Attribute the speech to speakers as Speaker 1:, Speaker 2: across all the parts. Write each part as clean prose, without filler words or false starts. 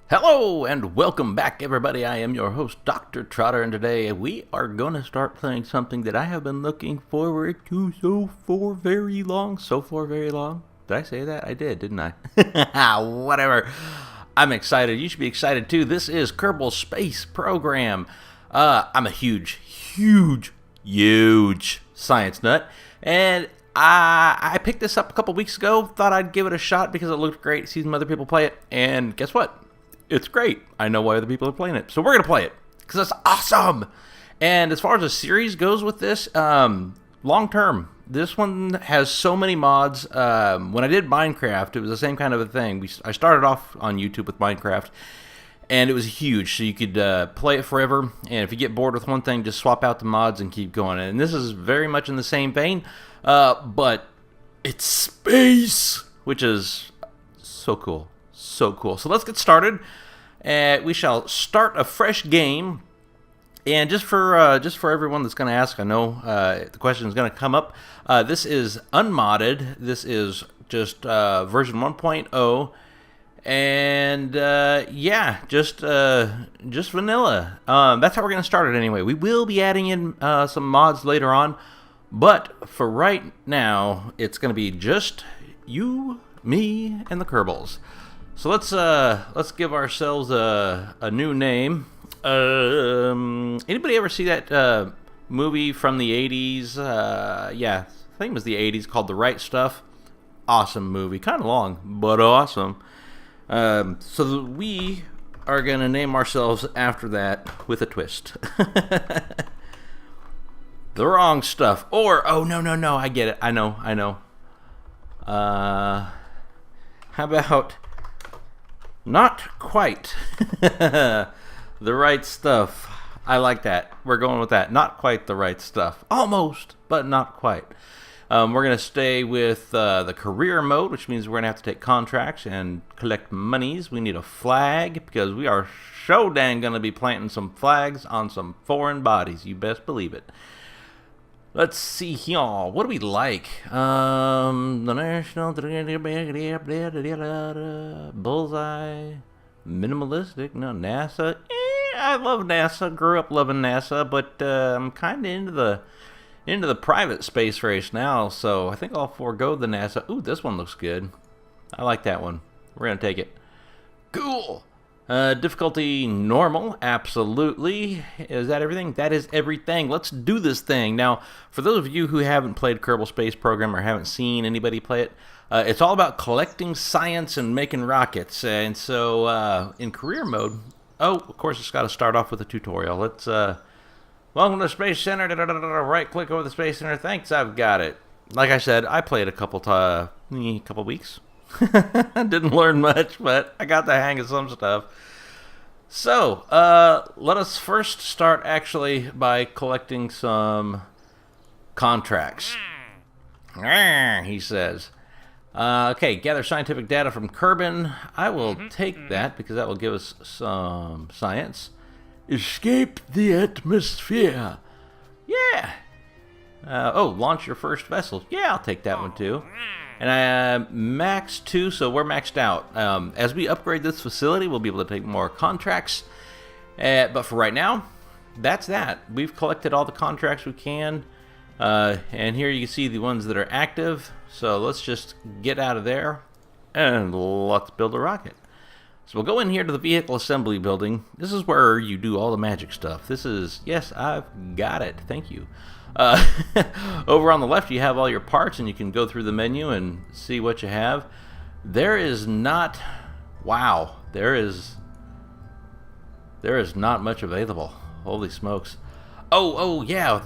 Speaker 1: Hello and welcome back, everybody. I am your host, Dr. Trotter, and today we are going to start playing something that I have been looking forward to for very long. Did I say that? I did, didn't I? Whatever. I'm excited. You should be excited too. This is Kerbal Space Program. I'm a huge science nut, and I picked this up a couple weeks ago. Thought I'd give it a shot because it looked great. See some other people play it, and guess what? It's great. I know why other people are playing it. So we're going to play it because it's awesome. And as far as the series goes with this, long term, this one has so many mods. When I did Minecraft, it was the same kind of a thing. I started off on YouTube with Minecraft, and it was huge. So you could play it forever. And if you get bored with one thing, just swap out the mods and keep going. And this is very much in the same vein, but it's space, which is so cool. So cool. So let's get started. We shall start a fresh game. And just for everyone that's going to ask, I know the question is going to come up. This is unmodded. This is just version 1.0, and yeah, just vanilla. That's how we're going to start it anyway. We will be adding in some mods later on, but for right now, it's going to be just you, me, and the Kerbals. So let's give ourselves a new name. Anybody ever see that movie from the 80s? Yeah, I think it was the 80s, called The Right Stuff. Awesome movie. Kind of long, but awesome. So we are going to name ourselves after that with a twist. The Wrong Stuff. Or, oh, no, I get it. I know. How about Not Quite the Right Stuff? I like that. We're going with that. Not quite the right stuff. Almost, but not quite. We're going to stay with the career mode, which means we're going to have to take contracts and collect monies. We need a flag because we are so dang going to be planting some flags on some foreign bodies. You best believe it. Let's see here. What do we like? The National Bullseye, minimalistic. No, NASA. I love NASA. Grew up loving NASA, but I'm kind of into the private space race now. So I think I'll forego the NASA. Ooh, this one looks good. I like that one. We're gonna take it. Cool. Difficulty normal, absolutely. Is that everything? That is everything. Let's do this thing. Now, for those of you who haven't played Kerbal Space Program or haven't seen anybody play it, it's all about collecting science and making rockets. And so, in career mode, of course, it's got to start off with a tutorial. Let's, welcome to the Space Center. Right click over the Space Center. Thanks, I've got it. Like I said, I played a couple weeks. Didn't learn much, but I got the hang of some stuff. So, let us first start actually by collecting some contracts. He says. Okay, gather scientific data from Kerbin. I will take that because that will give us some science. Escape the atmosphere. Yeah. Launch your first vessel. Yeah, I'll take that one too. And I max 2, so we're maxed out. As we upgrade this facility, we'll be able to take more contracts. But for right now, that's that. We've collected all the contracts we can. And here you can see the ones that are active. So let's just get out of there and let's build a rocket. So we'll go in here to the vehicle assembly building. This is where you do all the magic stuff. This is, yes, I've got it. Thank you. Over on the left, you have all your parts, and you can go through the menu and see what you have. There is not, wow, there is not much available. Holy smokes. Oh yeah.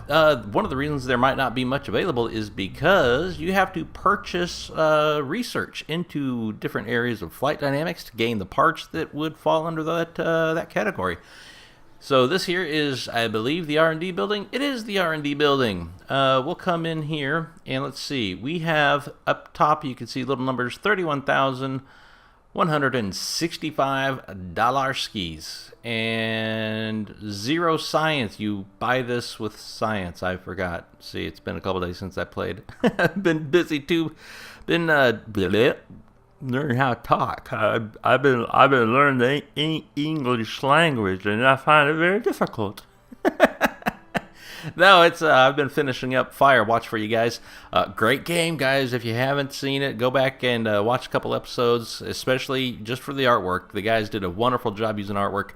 Speaker 1: One of the reasons there might not be much available is because you have to purchase research into different areas of flight dynamics to gain the parts that would fall under that category. So this here is, I believe, the R&D building. It is the R&D building. We'll come in here and let's see. We have up top, you can see little numbers, $31,165 skis and 0 science. You buy this with science. I forgot. See, it's been a couple days since I played. I've been busy too. learn how to talk. I've been learning the English language, and I find it very difficult. No, it's I've been finishing up Firewatch for you guys. Great game, guys. If you haven't seen it, go back and watch a couple episodes, especially just for the artwork. The guys did a wonderful job using artwork.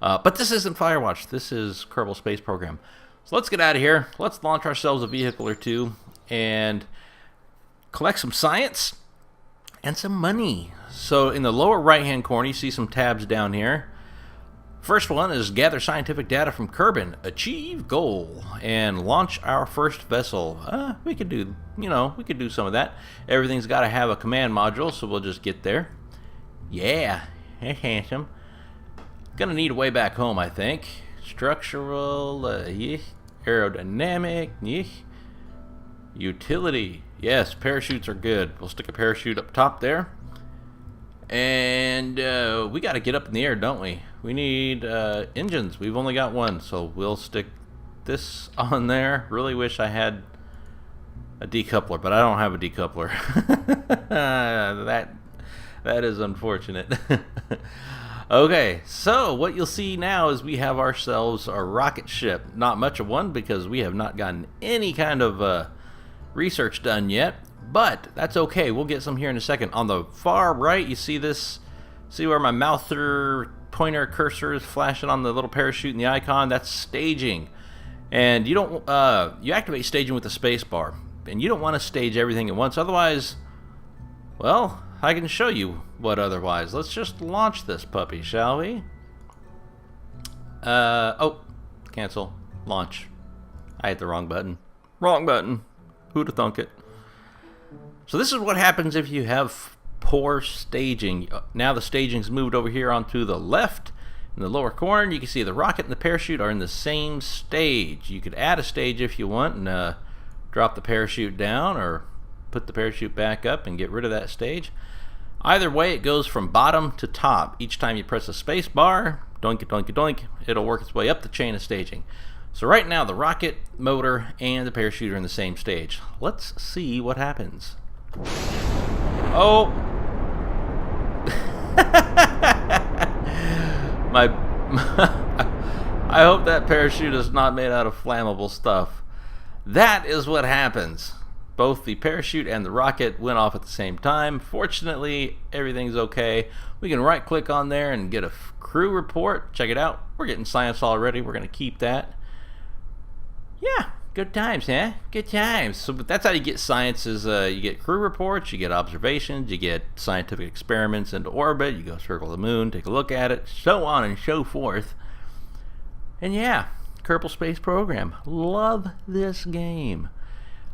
Speaker 1: But this isn't Firewatch. This is Kerbal Space Program. So let's get out of here. Let's launch ourselves a vehicle or two and collect some science and some money. So in the lower right-hand corner, you see some tabs down here. First one is gather scientific data from Kerbin, achieve goal, and launch our first vessel. We could do, we could do some of that. Everything's got to have a command module, so we'll just get there. Yeah, that's handsome. Gonna need a way back home, I think. Structural, aerodynamic, utility. Yes, parachutes are good. We'll stick a parachute up top there. And we got to get up in the air, don't we? We need engines. We've only got one, so we'll stick this on there. Really wish I had a decoupler, but I don't have a decoupler. That is unfortunate. Okay, so what you'll see now is we have ourselves a rocket ship. Not much of one because we have not gotten any kind of research done yet. But that's okay. We'll get some here in a second. On the far right, you see this. See where my pointer cursor is flashing on the little parachute and the icon? That's staging. And you don't. You activate staging with the space bar, and you don't want to stage everything at once. Otherwise, well, I can show you what otherwise. Let's just launch this puppy, shall we? Oh, cancel. Launch. I hit the wrong button. Wrong button. Who'd have thunk it? So this is what happens if you have poor staging. Now the staging's moved over here onto the left. In the lower corner, you can see the rocket and the parachute are in the same stage. You could add a stage if you want and drop the parachute down or put the parachute back up and get rid of that stage. Either way, it goes from bottom to top. Each time you press the space bar, doink, doink, doink, it'll work its way up the chain of staging. So right now, the rocket, motor, and the parachute are in the same stage. Let's see what happens. Oh. I hope that parachute is not made out of flammable stuff. That is what happens. Both the parachute and the rocket went off at the same time. Fortunately, everything's okay. We can right click on there and get a crew report. Check it out. We're getting science already. We're going to keep that. Yeah. Good times, huh? Good times. So that's how you get science is you get crew reports, you get observations, you get scientific experiments into orbit, you go circle the moon, take a look at it, so on and so forth. And yeah, Kerbal Space Program. Love this game.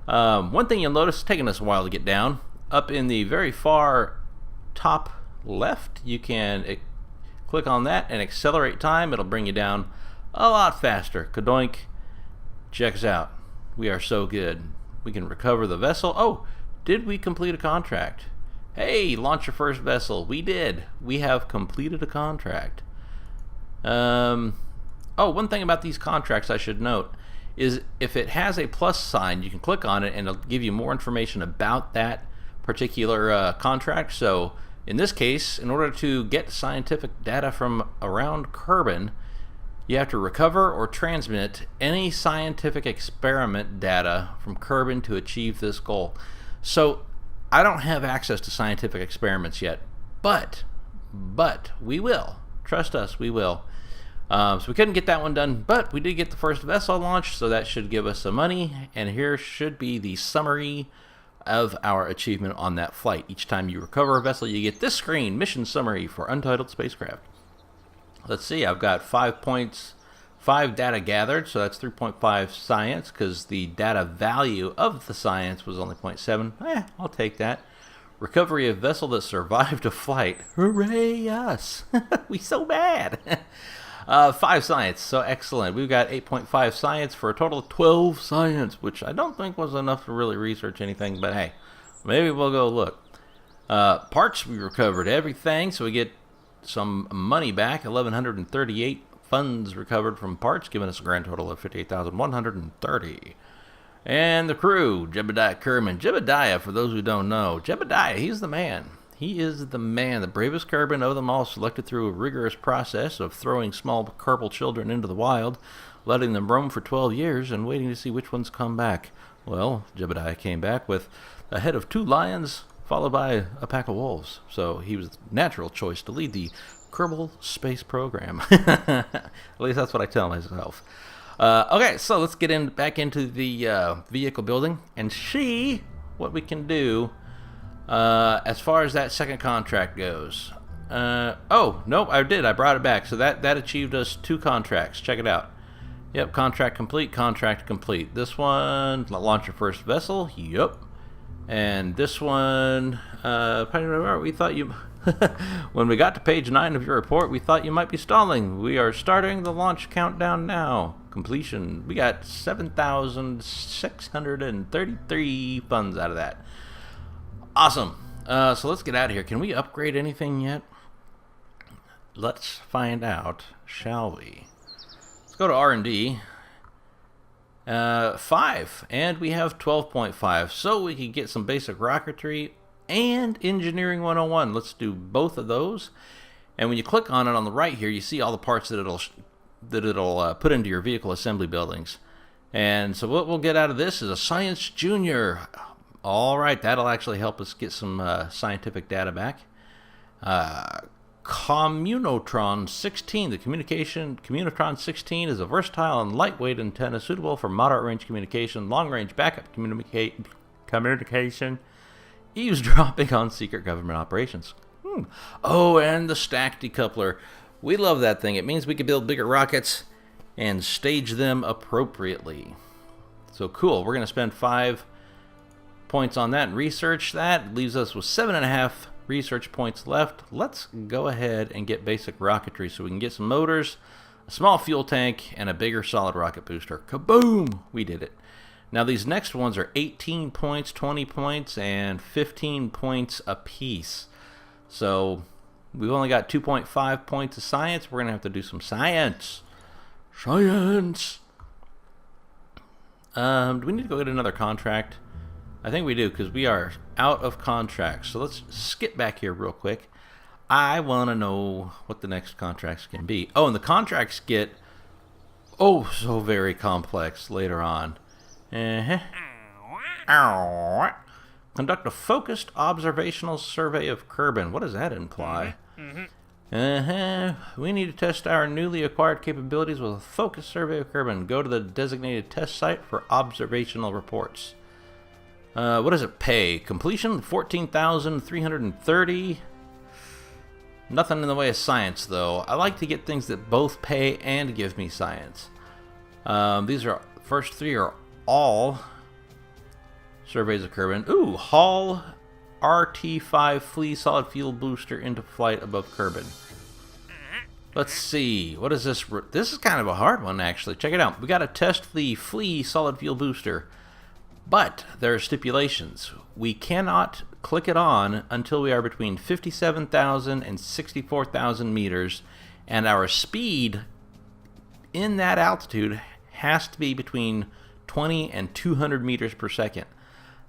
Speaker 1: One thing you'll notice, it's taking us a while to get down. Up in the very far top left, you can click on that and accelerate time. It'll bring you down a lot faster. Kadoink. Check us out. We are so good. We can recover the vessel. Oh, did we complete a contract? Hey, launch your first vessel. We did. We have completed a contract. Oh, one thing about these contracts I should note is if it has a plus sign, you can click on it and it'll give you more information about that particular contract. So in this case, in order to get scientific data from around Kerbin, you have to recover or transmit any scientific experiment data from Kerbin to achieve this goal. So I don't have access to scientific experiments yet, but we will. Trust us, we will. So we couldn't get that one done, but we did get the first vessel launched, so that should give us some money. And here should be the summary of our achievement on that flight. Each time you recover a vessel, you get this screen, mission summary for untitled spacecraft. Let's see, I've got 5 points, 5 data gathered, so that's 3.5 science, because the data value of the science was only 0.7. I'll take that. Recovery of vessel that survived a flight. Hooray us! We so bad! 5 science, so excellent. We've got 8.5 science for a total of 12 science, which I don't think was enough to really research anything, but hey, maybe we'll go look. Parts, we recovered everything, so we get some money back, 1,138 funds recovered from parts, giving us a grand total of 58,130. And the crew, Jebediah Kerman. Jebediah, for those who don't know, Jebediah, he's the man. He is the man, the bravest Kerbin of them all, selected through a rigorous process of throwing small Kerbal children into the wild, letting them roam for 12 years, and waiting to see which ones come back. Well, Jebediah came back with a head of 2 lions, followed by a pack of wolves. So he was the natural choice to lead the Kerbal Space Program. At least that's what I tell myself. Okay, so let's get back into the vehicle building and see what we can do as far as that second contract goes. Oh, nope, I did. I brought it back. So that achieved us 2 contracts. Check it out. Yep, contract complete, contract complete. This one, launch your first vessel. Yep. And this one, we thought you... when we got to page 9 of your report, we thought you might be stalling. We are starting the launch countdown now. Completion. We got 7,633 funds out of that. Awesome. So let's get out of here. Can we upgrade anything yet? Let's find out, shall we? Let's go to R&D. 5, and we have 12.5, so we can get some basic rocketry and engineering 101. Let's do both of those. And when you click on it on the right here, you see all the parts that it'll put into your vehicle assembly buildings. And so what we'll get out of this is a Science Junior. All right, that'll actually help us get some scientific data back. Communotron 16. The Communotron 16 is a versatile and lightweight antenna suitable for moderate range communication, long range backup communication, eavesdropping on secret government operations. Oh, and the stack decoupler. We love that thing. It means we can build bigger rockets and stage them appropriately. So cool. We're going to spend 5 points on that and research that. It leaves us with 7.5 research points left. Let's go ahead and get basic rocketry so we can get some motors, a small fuel tank, and a bigger solid rocket booster. Kaboom! We did it. Now these next ones are 18 points, 20 points, and 15 points apiece. So we've only got 2.5 points of science. We're going to have to do some science. Science! Do we need to go get another contract? I think we do, because we are out of contracts. So let's skip back here real quick. I want to know what the next contracts can be. Oh, and the contracts get, oh, so very complex later on. Conduct a focused observational survey of Kerbin. What does that imply? We need to test our newly acquired capabilities with a focused survey of Kerbin. Go to the designated test site for observational reports. What does it pay? Completion, 14,330. Nothing in the way of science, though. I like to get things that both pay and give me science. These are, first 3 are all surveys of Kerbin. Ooh, haul RT5 Flea solid fuel booster into flight above Kerbin. Let's see. What is this? This is kind of a hard one, actually. Check it out. We got to test the Flea solid fuel booster. But there are stipulations. We cannot click it on until we are between 57,000 and 64,000 meters, and our speed in that altitude has to be between 20 and 200 meters per second.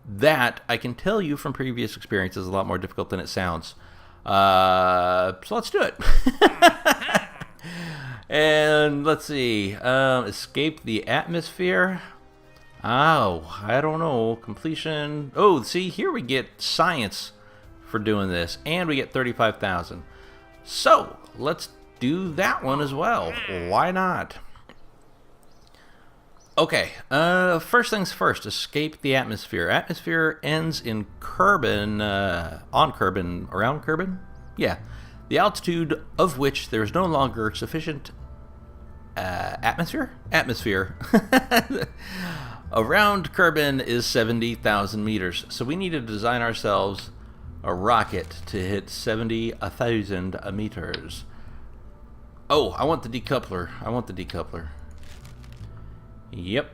Speaker 1: That, I can tell you from previous experience, is a lot more difficult than it sounds. So let's do it. And let's see. Escape the atmosphere. Oh, I don't know. Completion. Oh, see, here we get science for doing this, and we get 35,000. So let's do that one as well. Why not? Okay, first things first, escape the atmosphere. Atmosphere ends in Kerbin, on Kerbin, around Kerbin? Yeah. The altitude of which there is no longer sufficient atmosphere? Atmosphere. Around Kerbin is 70,000 meters. So we need to design ourselves a rocket to hit 70,000 meters. Oh, I want the decoupler. Yep.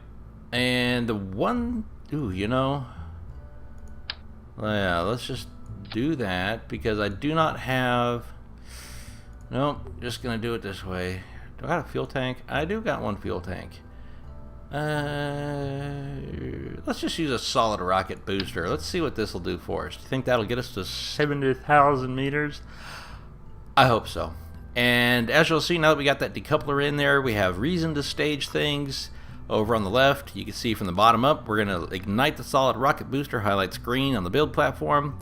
Speaker 1: And the one... Ooh, you know... Yeah, let's just do that, because I do not have... Nope, just gonna do it this way. Do I have a fuel tank? I do got one fuel tank. Let's just use a solid rocket booster. Let's see what this will do for us. Do you think that'll get us to 70,000 meters? I hope so. And as you'll see, now that we got that decoupler in there, we have reason to stage things. Over on the left, you can see from the bottom up, we're going to ignite the solid rocket booster, highlights green on the build platform.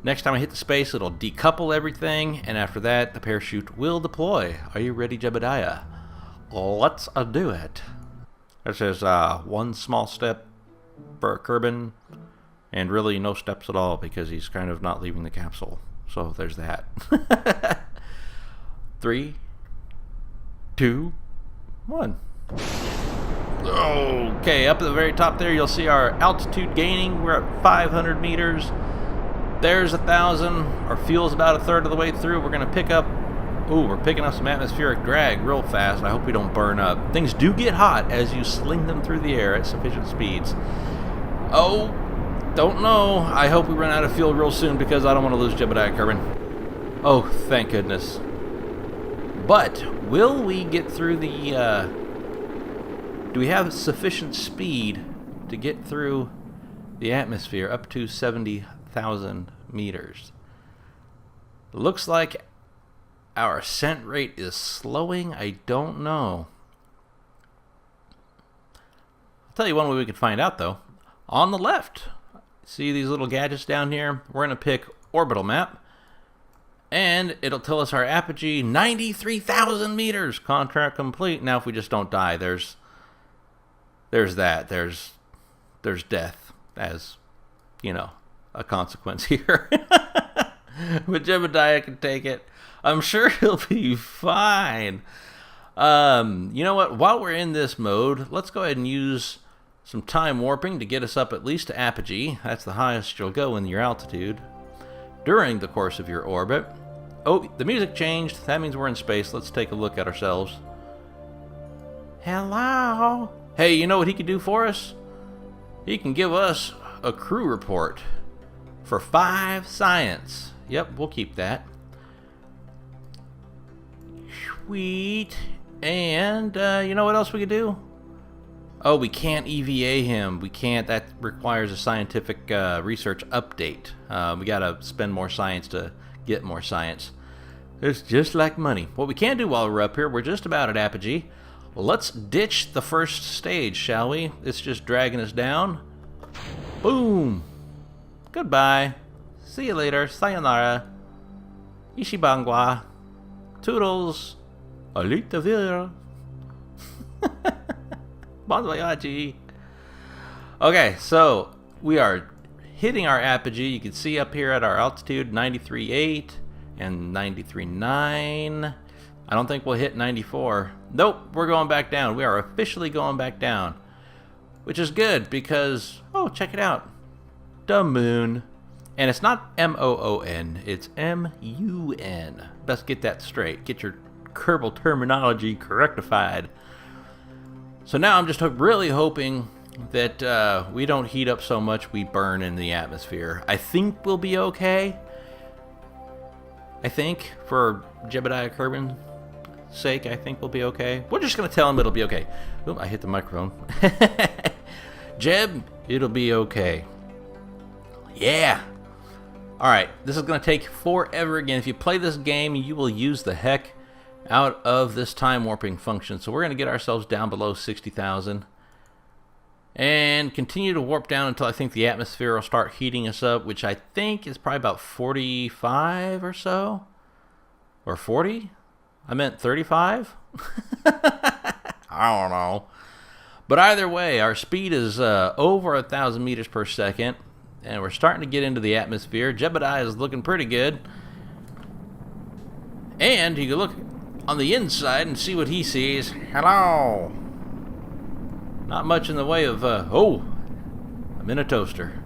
Speaker 1: Next time I hit the space, it'll decouple everything, and after that, the parachute will deploy. Are you ready, Jebediah? Let's do it. This is one small step for Kerbin, and really no steps at all because he's kind of not leaving the capsule. So there's that. 3, 2, 1. Okay, up at the very top there, you'll see our altitude gaining. We're at 500 meters. There's 1,000. Our fuel's about a third of the way through. We're going to pick up... Ooh, we're picking up some atmospheric drag real fast. I hope we don't burn up. Things do get hot as you sling them through the air at sufficient speeds. Oh, don't know. I hope we run out of fuel real soon because I don't want to lose Jebediah Kerbin. Oh, thank goodness. But will we get through the... do we have sufficient speed to get through the atmosphere up to 70,000 meters? Looks like our ascent rate is slowing. I don't know. I'll tell you one way we could find out, though. On the left, see these little gadgets down here? We're going to pick orbital map, and it'll tell us our apogee, 93,000 meters. Contract complete. Now, if we just don't die, there's that. There's death as, you know, a consequence here. But Jebediah can take it. I'm sure he'll be fine. You know what? While we're in this mode, let's go ahead and use some time warping to get us up at least to apogee. That's the highest you'll go in your altitude during the course of your orbit. Oh, the music changed. That means we're in space. Let's take a look at ourselves. Hello? Hey, you know what he can do for us? He can give us a crew report for 5 science. Yep, we'll keep that. Sweet. And you know what else we could do? Oh, we can't EVA him. We can't. That requires a scientific research update. We gotta spend more science to get more science. It's just like money. What we can do while we're up here, we're just about at apogee. Let's ditch the first stage, shall we? It's just dragging us down. Boom. Goodbye. See you later. Sayonara. Ishibangwa. Toodles. Alita Vera. Bon voyage. Okay, so we are hitting our apogee. You can see up here at our altitude 93.8 and 93.9. I don't think we'll hit 94. Nope, we're going back down. We are officially going back down, which is good because, oh, check it out. The moon. And it's not M-O-O-N, it's M-U-N. Best get that straight. Get your Kerbal terminology correctified. So now I'm just really hoping that we don't heat up so much we burn in the atmosphere. I think we'll be okay. I think, for Jebediah Kerbin's sake, I think we'll be okay. We're just going to tell him it'll be okay. Oop, I hit the microphone. Jeb, it'll be okay. Yeah. Alright, this is going to take forever again. If you play this game, you will use the heck out of this time warping function. So we're going to get ourselves down below 60,000 and continue to warp down until I think the atmosphere will start heating us up, which I think is probably about 45 or so. Or 40? I meant 35? I don't know. But either way, our speed is over 1,000 meters per second, and we're starting to get into the atmosphere. Jebediah is looking pretty good. And you can look on the inside and see what he sees. Hello. Not much in the way of, oh, I'm in a toaster.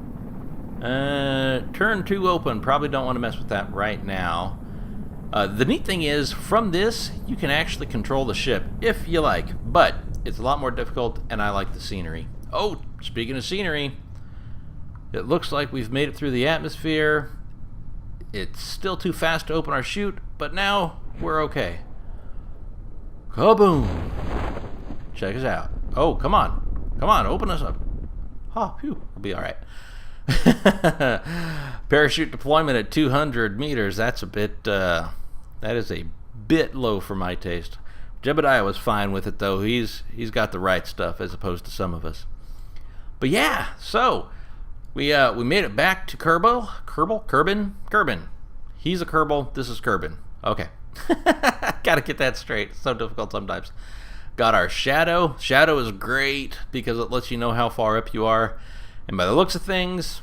Speaker 1: Turn 2 open. Probably don't want to mess with that right now. The neat thing is, from this, you can actually control the ship, if you like. But it's a lot more difficult, and I like the scenery. Oh, speaking of scenery, it looks like we've made it through the atmosphere. It's still too fast to open our chute, but now we're okay. Kaboom! Check us out. Oh, come on. Come on, open us up. Oh, phew, I'll be all right. Parachute deployment at 200 meters. That's a bit, that is a bit low for my taste. Jebediah was fine with it, though. He's got the right stuff as opposed to some of us. But yeah, so we made it back to Kerbin. He's a Kerbal. This is Kerbin. Okay. Gotta get that straight. It's so difficult sometimes. Got our shadow. Shadow is great because it lets you know how far up you are. And by the looks of things,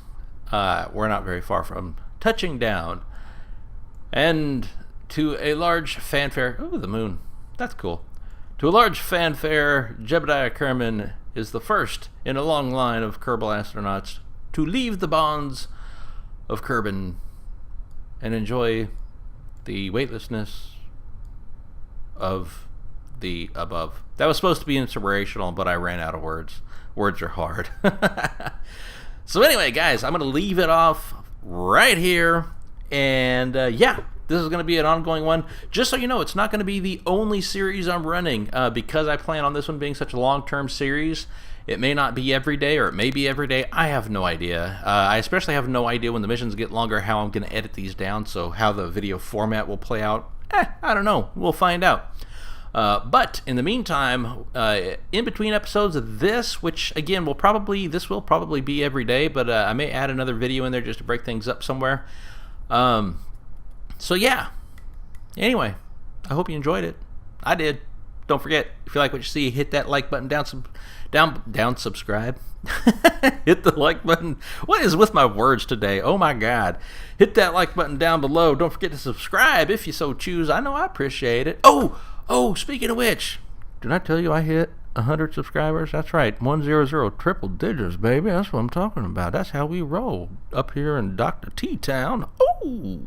Speaker 1: we're not very far from touching down. And to a large fanfare... Ooh, the moon. That's cool. To a large fanfare, Jebediah Kerman is the first in a long line of Kerbal astronauts to leave the bonds of Kerbin and enjoy the weightlessness of the above. That was supposed to be inspirational, but I ran out of words. Words are hard. So anyway, guys, I'm going to leave it off right here. And yeah, this is going to be an ongoing one. Just so you know, it's not going to be the only series I'm running. Because I plan on this one being such a long-term series, it may not be every day, or it may be every day. I have no idea. I especially have no idea when the missions get longer how I'm going to edit these down, so how the video format will play out. I don't know. We'll find out. But in the meantime, in between episodes of this, which again will probably be every day, but I may add another video in there just to break things up somewhere. So yeah. Anyway, I hope you enjoyed it. I did. Don't forget, if you like what you see, hit that like button, down subscribe. Hit the like button. What is with my words today? Oh my God. Hit that like button down below. Don't forget to subscribe if you so choose. I know I appreciate it. Oh, speaking of which, did I tell you I hit 100 subscribers? That's right, 100, triple digits, baby. That's what I'm talking about. That's how we roll up here in Dr. T-Town. Oh,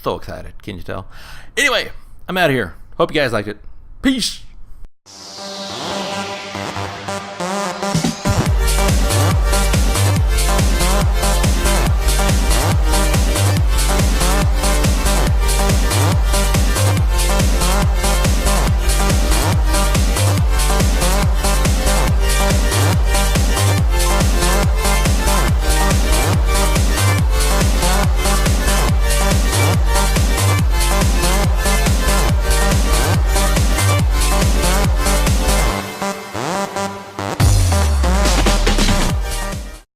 Speaker 1: so excited. Can you tell? Anyway, I'm out of here. Hope you guys liked it. Peace.